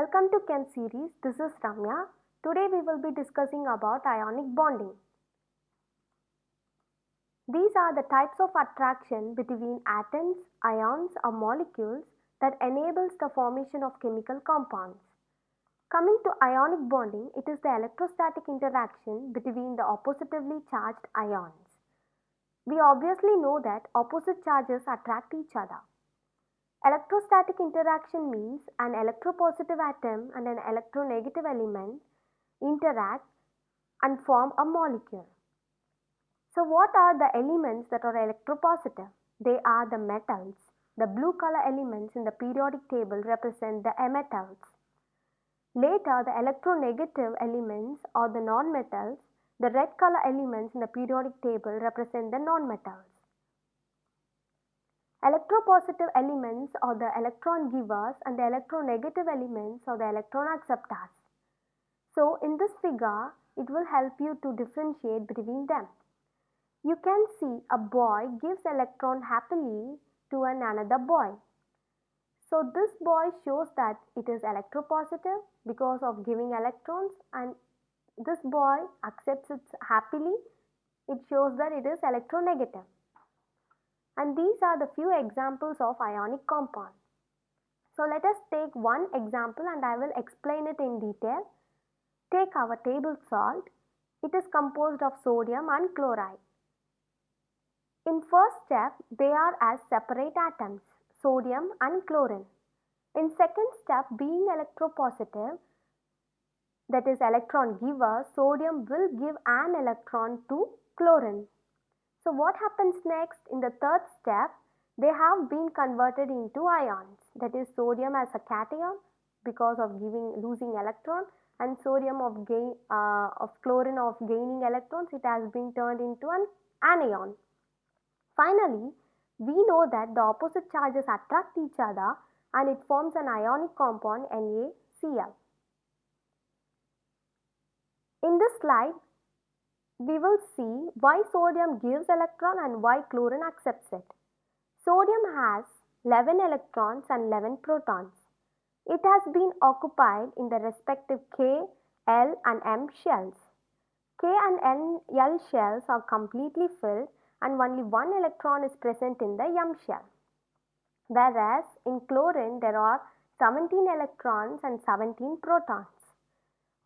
Welcome to Chem series. This is Ramya. Today we will be discussing about ionic bonding. These are the types of attraction between atoms, ions or molecules that enables the formation of chemical compounds. Coming to ionic bonding, it is the electrostatic interaction between the oppositively charged ions. We obviously know that opposite charges attract each other. Electrostatic interaction means an electropositive atom and an electronegative element interact and form a molecule. So what are the elements that are electropositive? They are the metals. The blue color elements in the periodic table represent the metals. Later, the electronegative elements or the nonmetals, the red color elements in the periodic table represent the nonmetals. Electropositive elements are the electron givers and the electronegative elements are the electron acceptors. So in this figure, it will help you to differentiate between them. You can see a boy gives electron happily to another boy. So this boy shows that it is electropositive because of giving electrons, and this boy accepts it happily. It shows that it is electronegative. And these are the few examples of ionic compound. So let us take one example and I will explain it in detail. Take our table salt. It is composed of sodium and chloride. In first step, they are as separate atoms, sodium and chlorine. In second step, being electropositive, that is electron giver, sodium will give an electron to chlorine. So what happens next? In the third step, they have been converted into ions. That is sodium as a cation because of losing electron, and sodium of chlorine of gaining electrons. It has been turned into an anion. Finally, we know that the opposite charges attract each other and it forms an ionic compound NaCl. In this slide, we will see why sodium gives electron and why chlorine accepts it. Sodium has 11 electrons and 11 protons. It has been occupied in the respective K, L and M shells. K and L shells are completely filled and only one electron is present in the M shell. Whereas in chlorine there are 17 electrons and 17 protons.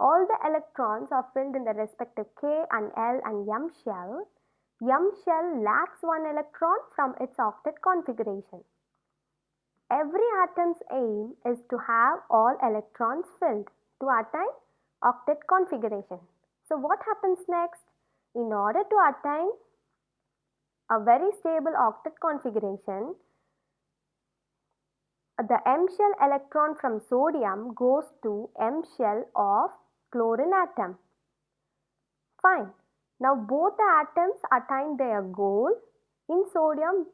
All the electrons are filled in the respective K and L and M shell. M shell lacks one electron from its octet configuration. Every atom's aim is to have all electrons filled to attain octet configuration. So what happens next? In order to attain a very stable octet configuration, the M shell electron from sodium goes to M shell of chlorine atom. Fine. Now both the atoms attain their goal. In sodium,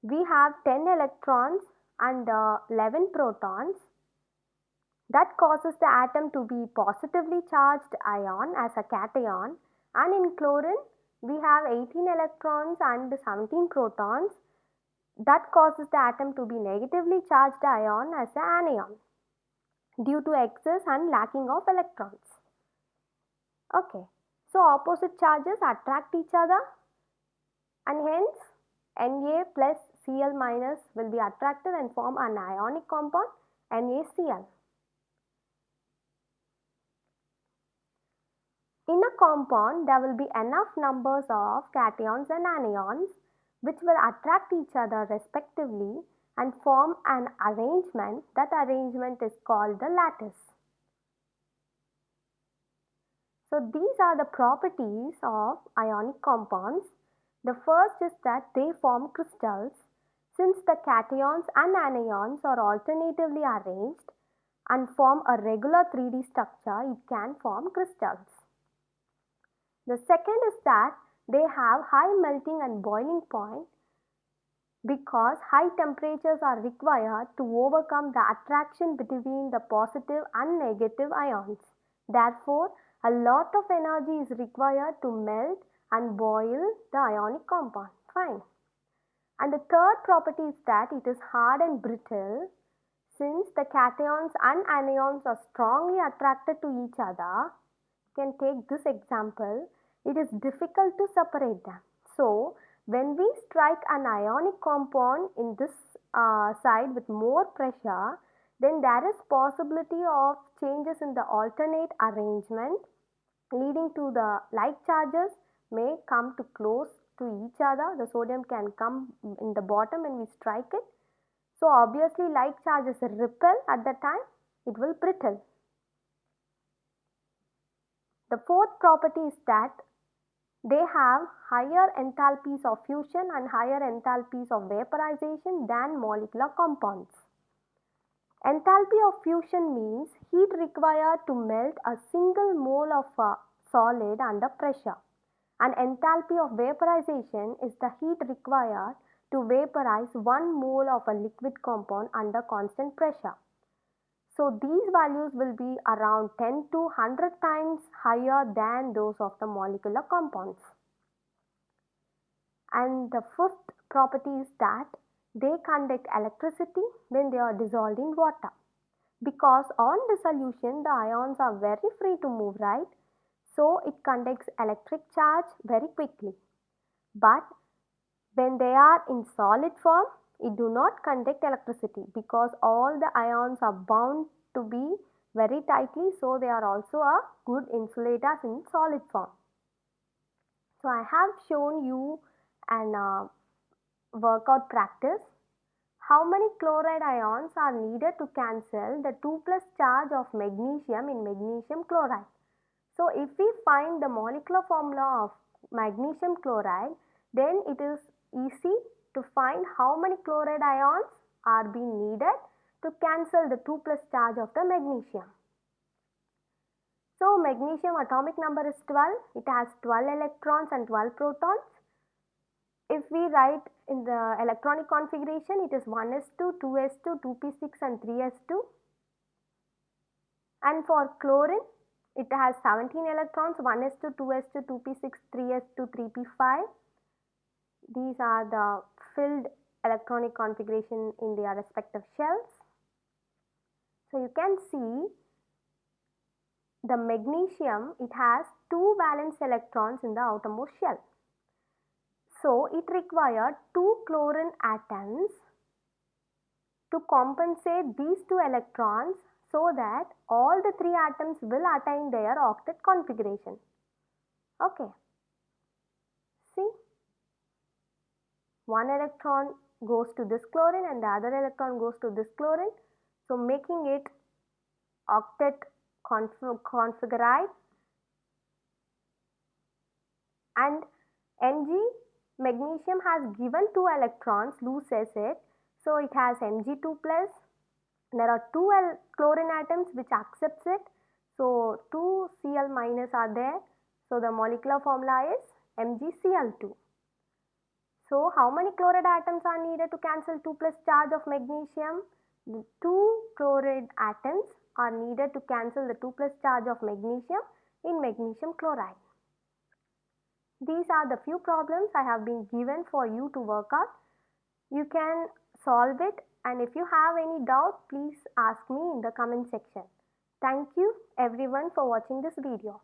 we have 10 electrons and 11 protons. That causes the atom to be positively charged ion as a cation, and in chlorine, we have 18 electrons and 17 protons. That causes the atom to be negatively charged ion as an anion due to excess and lacking of electrons. Okay, so opposite charges attract each other and hence Na plus Cl minus will be attracted and form an ionic compound NaCl. In a compound, there will be enough numbers of cations and anions which will attract each other respectively and form an arrangement. That arrangement is called the lattice. So these are the properties of ionic compounds. The first is that they form crystals. Since the cations and anions are alternatively arranged and form a regular 3D structure, it can form crystals. The second is that they have high melting and boiling point because high temperatures are required to overcome the attraction between the positive and negative ions. Therefore, a lot of energy is required to melt and boil the ionic compound. Fine. And the third property is that it is hard and brittle. Since the cations and anions are strongly attracted to each other, you can take this example, it is difficult to separate them. So, when we strike an ionic compound in this side with more pressure, then there is possibility of changes in the alternate arrangement, leading to the like charges may come to close to each other. The sodium can come in the bottom when we strike it. So obviously like charges repel at the time, it will brittle. The fourth property is that they have higher enthalpies of fusion and higher enthalpies of vaporization than molecular compounds. Enthalpy of fusion means heat required to melt a single mole of a solid under pressure, and enthalpy of vaporization is the heat required to vaporize 1 mole of a liquid compound under constant pressure. So these values will be around 10 to 100 times higher than those of the molecular compounds. And the fifth property is that they conduct electricity when they are dissolved in water. Because on dissolution the ions are very free to move, right? So it conducts electric charge very quickly. But when they are in solid form, it do not conduct electricity because all the ions are bound to be very tightly, so they are also a good insulators in solid form. So I have shown you an workout practice. How many chloride ions are needed to cancel the 2 plus charge of magnesium in magnesium chloride? So if we find the molecular formula of magnesium chloride, then it is easy to find how many chloride ions are being needed to cancel the 2 plus charge of the magnesium. So magnesium atomic number is 12. It has 12 electrons and 12 protons. If we write in the electronic configuration, it is 1s2, 2s2, 2p6 and 3s2. And for chlorine, it has 17 electrons, 1s2, 2s2, 2p6, 3s2, 3p5. These are the filled electronic configuration in their respective shells. So you can see the magnesium, it has 2 valence electrons in the outermost shell. So it required 2 chlorine atoms to compensate these 2 electrons so that all the 3 atoms will attain their octet configuration. Okay. See, one electron goes to this chlorine and the other electron goes to this chlorine. So making it octet configured, and Mg magnesium has given 2 electrons, loses it, so it has Mg2 plus. There are 2 chlorine atoms which accepts it, so 2 Cl minus are there, so the molecular formula is MgCl2. So how many chloride atoms are needed to cancel 2 plus charge of magnesium? 2 chloride atoms are needed to cancel the 2 plus charge of magnesium in magnesium chloride. These are the few problems I have been given for you to work out. You can solve it, and if you have any doubt, please ask me in the comment section. Thank you everyone for watching this video.